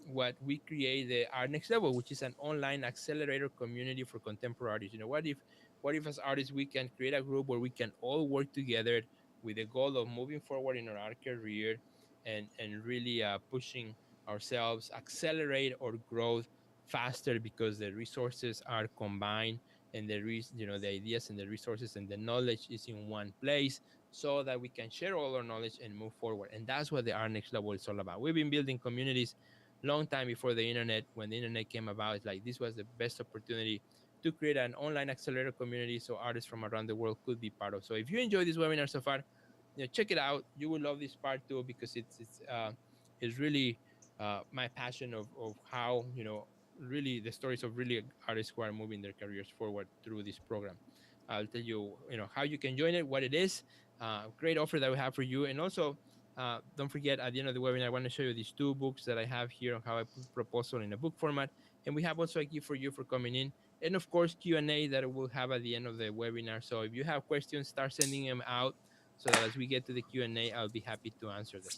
what we create the Art Next Level, which is an online accelerator community for contemporary artists. What if as artists we can create a group where we can all work together with the goal of moving forward in our art career and really pushing ourselves, accelerate our growth faster because the resources are combined, and the ideas and the resources and the knowledge is in one place, so that we can share all our knowledge and move forward. And that's what the Art Next Level is all about. We've been building communities long time before the internet. When the internet came about, it's like this was the best opportunity to create an online accelerator community so artists from around the world could be part of. So if you enjoy this webinar so far, check it out. You will love this part too, because it's really my passion of how really the stories of really artists who are moving their careers forward through this program. I'll tell you, how you can join it, what it is, great offer that we have for you. And also, don't forget, at the end of the webinar, I want to show you these two books that I have here on how I put proposal in a book format. And we have also a gift for you for coming in. And of course, Q&A that we'll have at the end of the webinar. So if you have questions, start sending them out so that as we get to the Q&A, I'll be happy to answer them.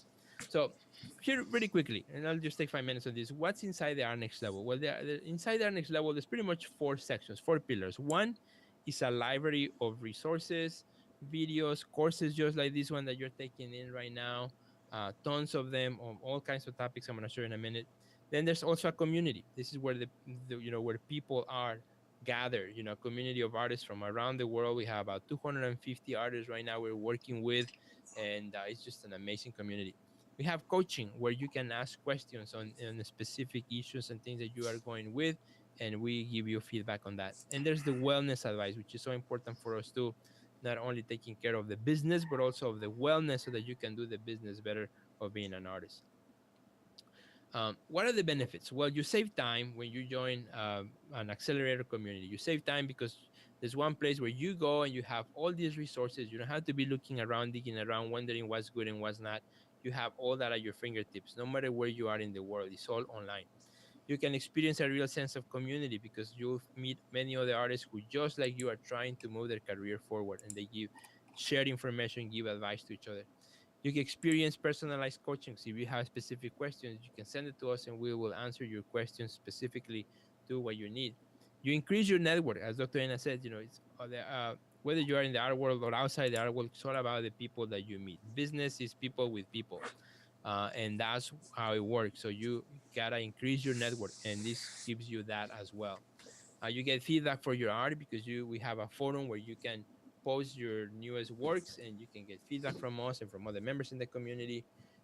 So here, really quickly, and I'll just take 5 minutes on this. What's inside the Art Next Level? Well, inside the Art Next Level, there's pretty much four sections, four pillars. One is a library of resources, videos, courses just like this one that you're taking in right now, tons of them on all kinds of topics I'm going to show you in a minute. Then there's also a community. This is where where people are gathered, a community of artists from around the world. We have about 250 artists right now we're working with, and it's just an amazing community. We have coaching where you can ask questions on specific issues and things that you are going with, and we give you feedback on that. And there's the wellness advice, which is so important for us too, not only taking care of the business, but also of the wellness so that you can do the business better of being an artist. What are the benefits? Well, you save time when you join an accelerator community. You save time because there's one place where you go and you have all these resources. You don't have to be looking around, digging around, wondering what's good and what's not. You have all that at your fingertips, no matter where you are in the world. It's all online. You can experience a real sense of community because you'll meet many other artists who, just like you, are trying to move their career forward, and they share information, give advice to each other. You can experience personalized coaching. So if you have specific questions, you can send it to us and we will answer your questions specifically to what you need. You increase your network. As Dr. Anna said, it's whether you are in the art world or outside the art world, it's all about the people that you meet. Business is people with people. And that's how it works. So you gotta increase your network, and this gives you that as well. You get feedback for your art because we have a forum where you can post your newest works, and you can get feedback from us and from other members in the community,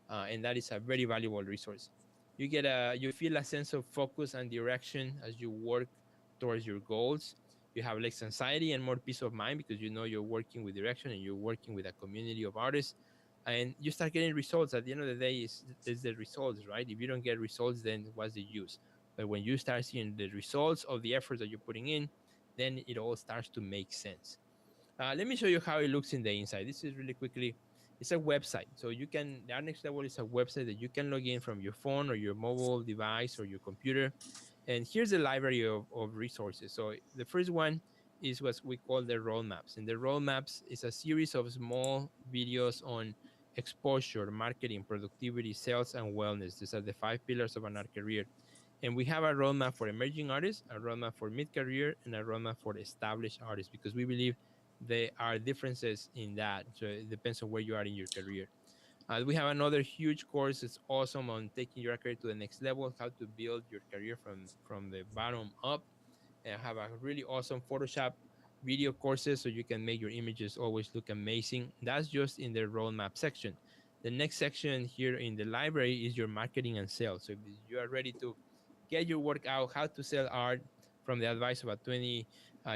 and that is a very valuable resource. You feel a sense of focus and direction as you work towards your goals. You have less anxiety and more peace of mind because you know you're working with direction and you're working with a community of artists, and you start getting results. At the end of the day, is the results, right? If you don't get results, then what's the use? But when you start seeing the results of the efforts that you're putting in, then it all starts to make sense. Let me show you how it looks in the inside. This is really quickly. It's a website. So you can, the next level is a website that you can log in from your phone or your mobile device or your computer. And here's the library of resources. So the first one is what we call the roadmaps. And the roadmaps is a series of small videos on exposure, marketing, productivity, sales, and wellness. These are the five pillars of an art career. And we have a roadmap for emerging artists, a roadmap for mid-career, and a roadmap for established artists because we believe there are differences in that. So it depends on where you are in your career. We have another huge course. It's awesome on taking your career to the next level, how to build your career from the bottom up. And I have a really awesome Photoshop video courses so you can make your images always look amazing. That's just in the roadmap section. The next section here in the library is your marketing and sales. So if you are ready to get your work out, how to sell art from the advice of a 20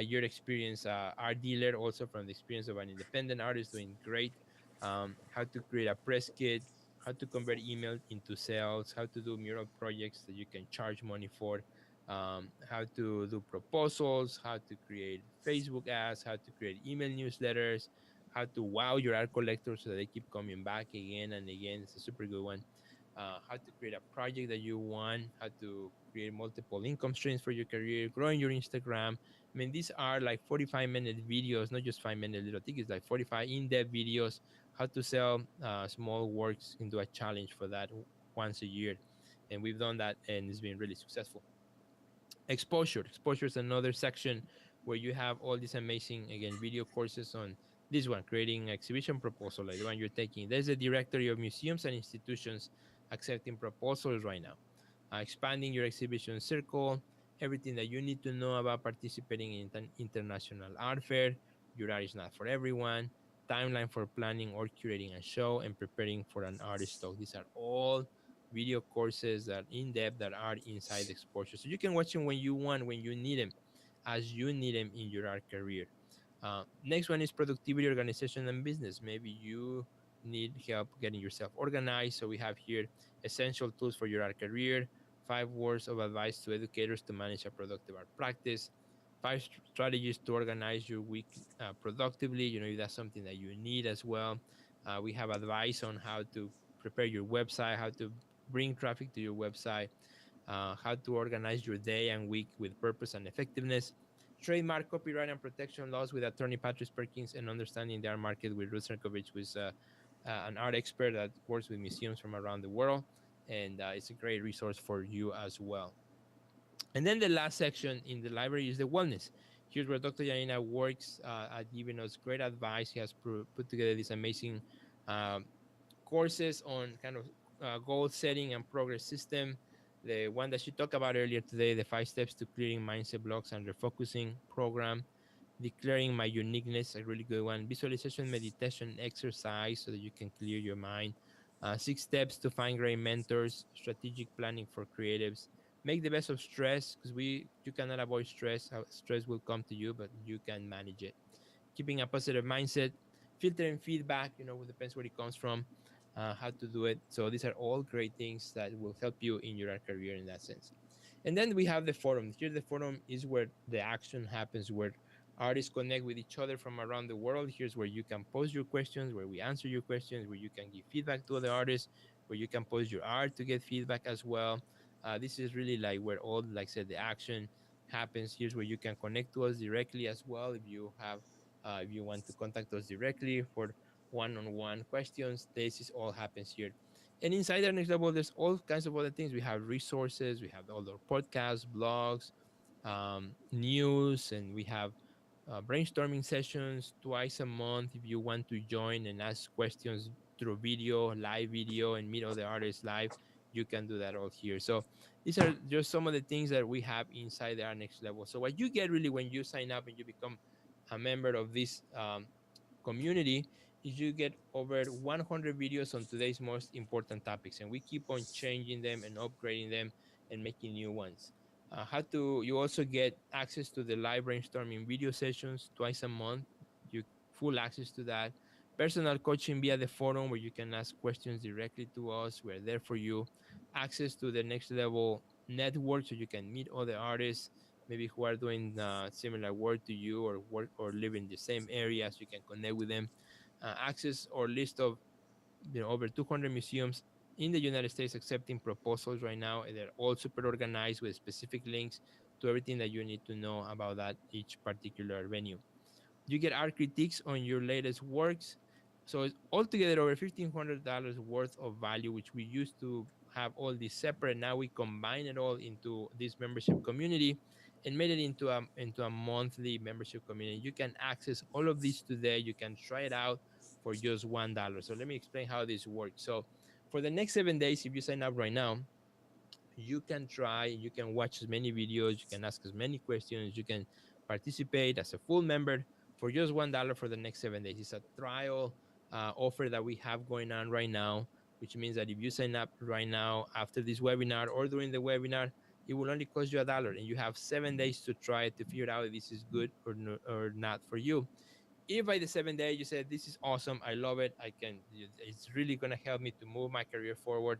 year experience art dealer, also from the experience of an independent artist doing great, how to create a press kit, how to convert email into sales, how to do mural projects that you can charge money for, how to do proposals, how to create Facebook ads, how to create email newsletters, how to wow your art collectors so that they keep coming back again and again. It's a super good one. How to create a project that you want, how to create multiple income streams for your career, growing your Instagram. I mean, these are like 45-minute videos, not just 5 minute little tickets, like 45 in depth videos, how to sell small works into a challenge for that once a year. And we've done that and it's been really successful. Exposure is another section where you have all these amazing, again, video courses on this one, creating an exhibition proposal like the one you're taking. There's a directory of museums and institutions accepting proposals right now. Expanding your exhibition circle, everything that you need to know about participating in an international art fair. Your art is not for everyone. Timeline for planning or curating a show and preparing for an artist talk. These are all video courses that in depth that are inside the exposure. So you can watch them when you want, when you need them, as you need them in your art career. Next one is productivity, organization, and business. Maybe you need help getting yourself organized. So we have here essential tools for your art career, 5 words of advice to educators to manage a productive art practice, 5 strategies to organize your week productively. You know, if that's something that you need as well. We have advice on how to prepare your website, how to bring traffic to your website, how to organize your day and week with purpose and effectiveness, trademark, copyright, and protection laws with attorney Patrice Perkins, and understanding the art market with Ruth Serkovich, who is an art expert that works with museums from around the world. And it's a great resource for you as well. And then the last section in the library is the wellness. Here's where Dr. Yanina works at giving us great advice. He has put together this amazing um, courses on kind of goal setting and progress system. The one that she talked about earlier today, the 5 steps to clearing mindset blocks and refocusing program, declaring my uniqueness, a really good one. Visualization, meditation, exercise so that you can clear your mind. 6 steps to find great mentors, strategic planning for creatives. Make the best of stress because you cannot avoid stress. Stress will come to you, but you can manage it. Keeping a positive mindset, filtering feedback, it depends where it comes from, how to do it. So these are all great things that will help you in your career in that sense. And then we have the forum. Here, the forum is where the action happens, where artists connect with each other from around the world. Here's where you can post your questions, where we answer your questions, where you can give feedback to other artists, where you can post your art to get feedback as well. This is really like where all, like I said, the action happens. Here's where you can connect to us directly as well if you want to contact us directly for one-on-one questions. This is all happens here. And inside our next level, there's all kinds of other things. We have resources, we have all our podcasts, blogs, news, and we have brainstorming sessions twice a month if you want to join and ask questions through video, live video, and meet other artists live, you can do that all here. So these are just some of the things that we have inside our next level. So what you get really when you sign up and you become a member of this community is you get over 100 videos on today's most important topics, and we keep on changing them and upgrading them and making new ones. How to You also get access to the live brainstorming video sessions twice a month. You full access to that. Personal coaching via the forum where you can ask questions directly to us. We're there for you. Access to the next level network so you can meet other artists maybe who are doing similar work to you or work or live in the same areas. You can connect with them. Access or list of over 200 museums in the United States accepting proposals right now. They're all super organized with specific links to everything that you need to know about that each particular venue. You get art critiques on your latest works. So it's altogether over $1,500 worth of value, which we used to have all these separate. Now we combine it all into this membership community and made it into a monthly membership community. You can access all of these today. You can try it out for just $1. So let me explain how this works. So for the next 7 days, if you sign up right now, you can try, you can watch as many videos, you can ask as many questions, you can participate as a full member for just $1 for the next 7 days. It's a trial offer that we have going on right now, which means that if you sign up right now after this webinar or during the webinar, it will only cost you $1, and you have 7 days to try it to figure out if this is good or, no, or not for you. If by the 7th day you said this is awesome, I love it, it's really gonna help me to move my career forward,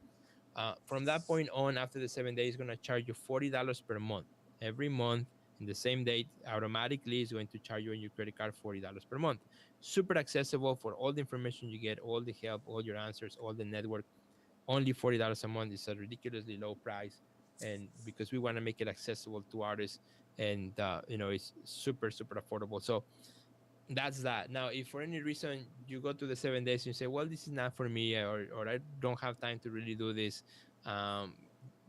from that point on, after the 7 days, it's going to charge you $40 per month. Every month, in the same date, automatically is going to charge you on your credit card $40 per month. Super accessible for all the information you get, all the help, all your answers, all the network. Only $40 a month is a ridiculously low price, and because we want to make it accessible to artists, and it's super super affordable. So that's that. Now, if for any reason you go to the 7 days and you say, well, this is not for me, or I don't have time to really do this, um,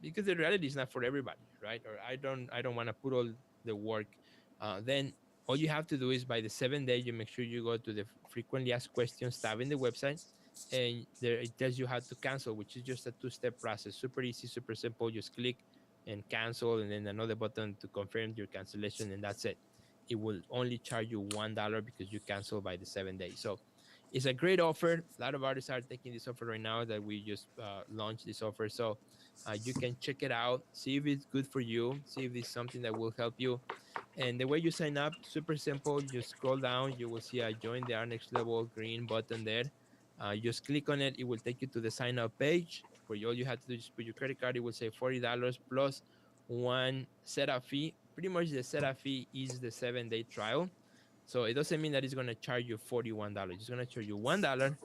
because the reality is not for everybody, right? Or I don't want to put all the work, then all you have to do is by the 7th day, you make sure you go to the frequently asked questions tab in the website, and there it tells you how to cancel, which is just a two-step process. Super easy, super simple. Just click and cancel, and then another button to confirm your cancellation, and that's it. It will only charge you $1 because you cancel by the 7 days. So it's a great offer. A lot of artists are taking this offer right now that we just launched this offer. So you can check it out, see if it's good for you, see if it's something that will help you. And the way you sign up, super simple. You scroll down, you will see a join the Art Next Level green button there. Just click on it. It will take you to the sign up page where all you have to do is put your credit card. It will say $40 plus one setup fee. Pretty much the setup fee is the 7 day trial. So it doesn't mean that it's going to charge you $41. It's going to charge you $1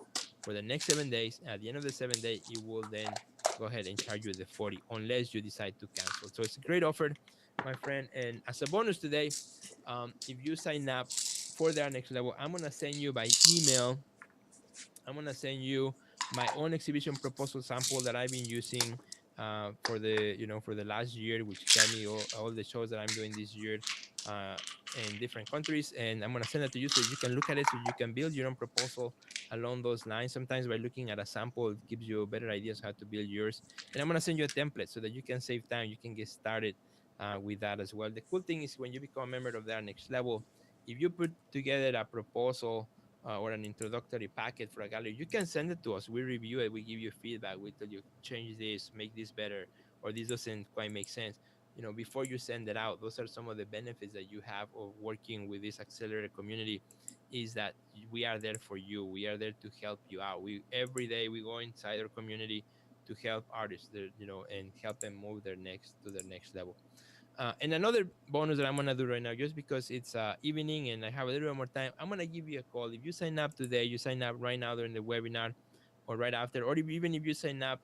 for the next 7 days. At the end of the 7 day, it will then go ahead and charge you the 40 unless you decide to cancel. So it's a great offer, my friend. And as a bonus today, if you sign up for the next level, I'm going to send you by email, I'm gonna send you my own exhibition proposal sample that I've been using for the last year, which got me all the shows that I'm doing this year uh, in different countries, and I'm gonna send it to you so you can look at it, so you can build your own proposal along those lines. Sometimes by looking at a sample, it gives you better ideas how to build yours. And I'm gonna send you a template so that you can save time, you can get started with that as well. The cool thing is when you become a member of that next level, if you put together a proposal or an introductory packet for a gallery, you can send it to us. We review it. We give you feedback. We tell you change this, make this better, or this doesn't quite make sense. Before you send it out, those are some of the benefits that you have of working with this accelerator community. Is that we are there for you. We are there to help you out. We every day we go inside our community to help artists, and help them move their next level. And another bonus that I'm gonna do right now, just because it's evening and I have a little bit more time, I'm gonna give you a call. If you sign up today, you sign up right now during the webinar, or right after, or even if you sign up,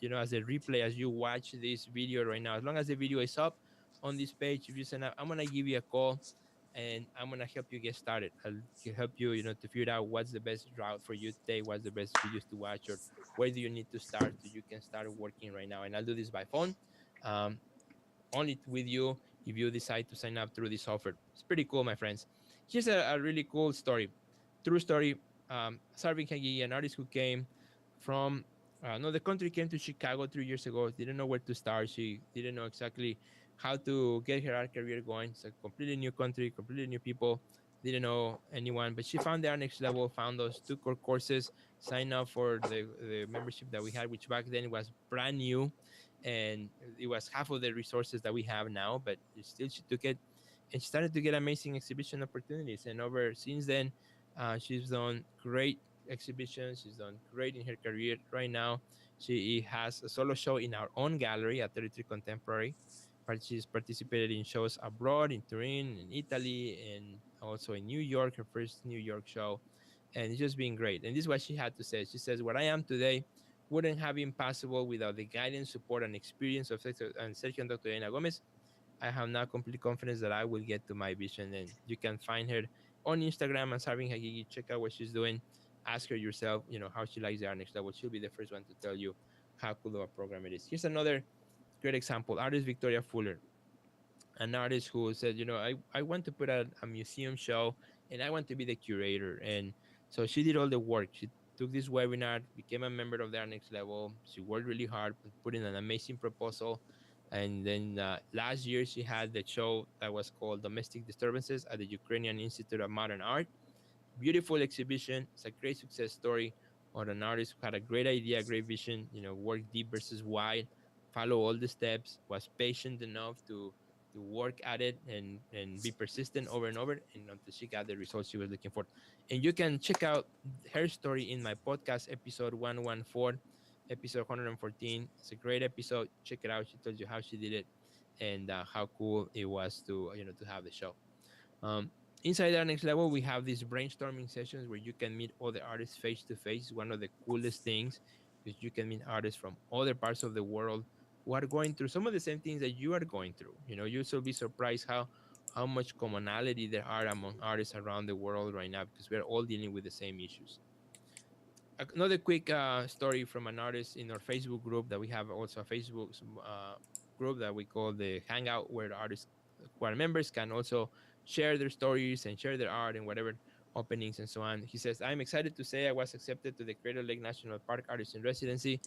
as a replay as you watch this video right now. As long as the video is up on this page, if you sign up, I'm gonna give you a call, and I'm gonna help you get started. I'll help you, to figure out what's the best route for you today, what's the best videos to watch, or where do you need to start so you can start working right now. And I'll do this by phone. Um, Only with you if you decide to sign up through this offer. It's pretty cool, my friends. Here's a really cool story, true story. Sarvin Hagigi, an artist who came from no, the country, came to Chicago 3 years ago. Didn't know where to start. She didn't know exactly how to get her art career going. It's a completely new country, completely new people. Didn't know anyone, but she found the Art Next Level, found those two core courses, signed up for the membership that we had, which back then was brand new, and it was half of the resources that we have now. But still, she took it, and she started to get amazing exhibition opportunities. And over since then, she's done great exhibitions. She's done great in her career. Right now, she has a solo show in our own gallery at 33 Contemporary. But she's participated in shows abroad, in Turin, in Italy, and also in New York, her first New York show. And it's just been great. And this is what she had to say. She says, "What I am today wouldn't have been possible without the guidance, support, and experience of Sergio and Dr. Elena Gomez. I have now complete confidence that I will get to my vision." And you can find her on Instagram as Sarvin Hagigi. Check out what she's doing. Ask her yourself, how she likes the Art Next Level. She'll be the first one to tell you how cool of a program it is. Here's another great example. Artist Victoria Fuller, an artist who said, I want to put a museum show and I want to be the curator. And so she did all the work. She took this webinar, became a member of the Art Next Level. She worked really hard, put in an amazing proposal. And then last year, she had the show that was called Domestic Disturbances at the Ukrainian Institute of Modern Art. Beautiful exhibition. It's a great success story on an artist who had a great idea, great vision, work deep versus wide, follow all the steps, was patient enough to work at it and be persistent over and over and until she got the results she was looking for. And you can check out her story in my podcast episode 114, episode 114. It's a great episode. Check it out. She tells you how she did it and how cool it was to have the show. Inside our Next Level, we have these brainstorming sessions where you can meet other artists face to face. One of the coolest things is you can meet artists from other parts of the world who are going through some of the same things that you are going through. You will be surprised how much commonality there are among artists around the world right now because we're all dealing with the same issues. Another quick story from an artist in our Facebook group that we have, also a Facebook group that we call the Hangout, where the artists who are members can also share their stories and share their art and whatever openings and so on. He says, "I'm excited to say I was accepted to the Crater Lake National Park Artist in Residency.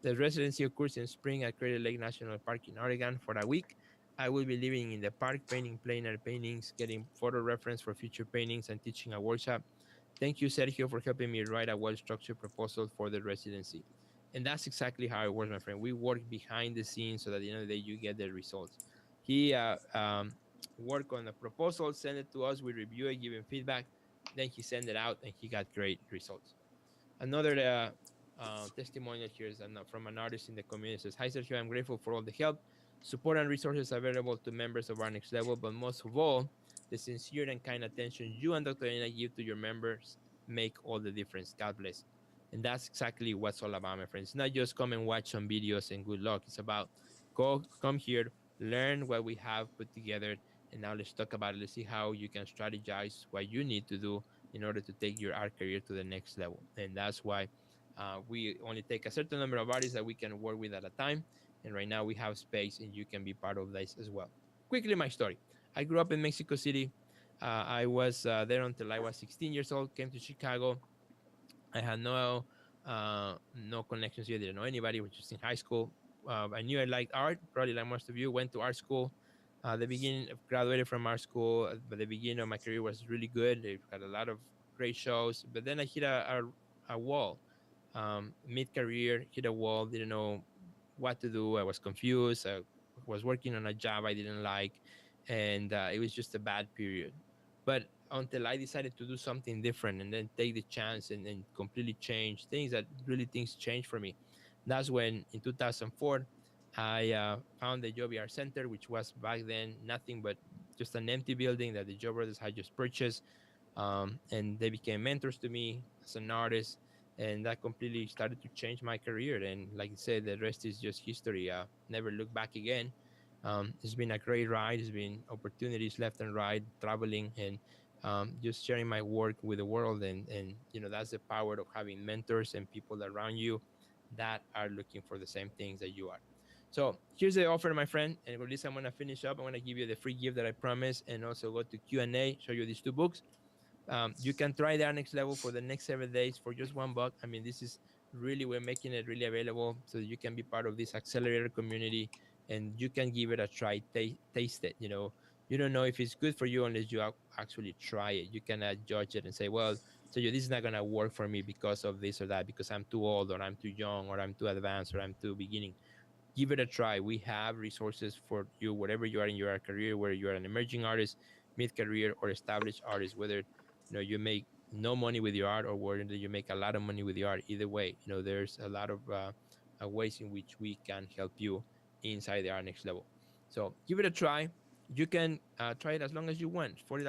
The residency occurs in spring at Crater Lake National Park in Oregon for a week. I will be living in the park, painting plein air paintings, getting photo reference for future paintings, and teaching a workshop. Thank you, Sergio, for helping me write a well-structured proposal for the residency." And that's exactly how it works, my friend. We work behind the scenes so that at the end of the day you get the results. He worked on the proposal, sent it to us, we review it, give him feedback, then he sent it out, and he got great results. Another testimonial here is from an artist in the community. It says, "Hi, Sergio, I'm grateful for all the help, support, and resources available to members of our Next Level, but most of all, the sincere and kind attention you and Dr. Elena give to your members make all the difference. God bless." And that's exactly what's all about, my friends. It's not just come and watch some videos and good luck. It's about come here, learn what we have put together, and now let's talk about it. Let's see how you can strategize what you need to do in order to take your art career to the next level. And that's why we only take a certain number of artists that we can work with at a time. And right now we have space and you can be part of this as well. Quickly, my story. I grew up in Mexico City. I was there until I was 16 years old, came to Chicago. I had no connections here. Didn't know anybody, was just in high school. I knew I liked art, probably like most of you. Went to art school. The beginning, graduated from art school, but the beginning of my career was really good. I had a lot of great shows, but then I hit a wall. Mid-career, hit a wall, didn't know what to do. I was confused. I was working on a job I didn't like, and it was just a bad period. But until I decided to do something different and then take the chance and completely change things, that really things changed for me. That's when in 2004 I found the Joby Art Center, which was back then nothing but just an empty building that the Joe Brothers had just purchased. And they became mentors to me as an artist. And that completely started to change my career. And like I said, the rest is just history. Never look back again. It's been a great ride. It's been opportunities left and right, traveling and just sharing my work with the world. And that's the power of having mentors and people around you that are looking for the same things that you are. So here's the offer, my friend. And with this, I'm gonna finish up. I'm gonna give you the free gift that I promised, and also go to Q&A, show you these two books. You can try the next level for the next 7 days for just $1. I mean, this is really, we're making it really available so you can be part of this accelerator community and you can give it a try, taste it. You don't know if it's good for you unless you actually try it. You cannot judge it and say, well, so this is not going to work for me because of this or that, because I'm too old or I'm too young or I'm too advanced or I'm too beginning. Give it a try. We have resources for you, whatever you are in your career, whether you are an emerging artist, mid-career, or established artist, whether you make no money with your art or whether you make a lot of money with your art. Either way, there's a lot of ways in which we can help you inside the art next level. So give it a try. You can try it as long as you want. $40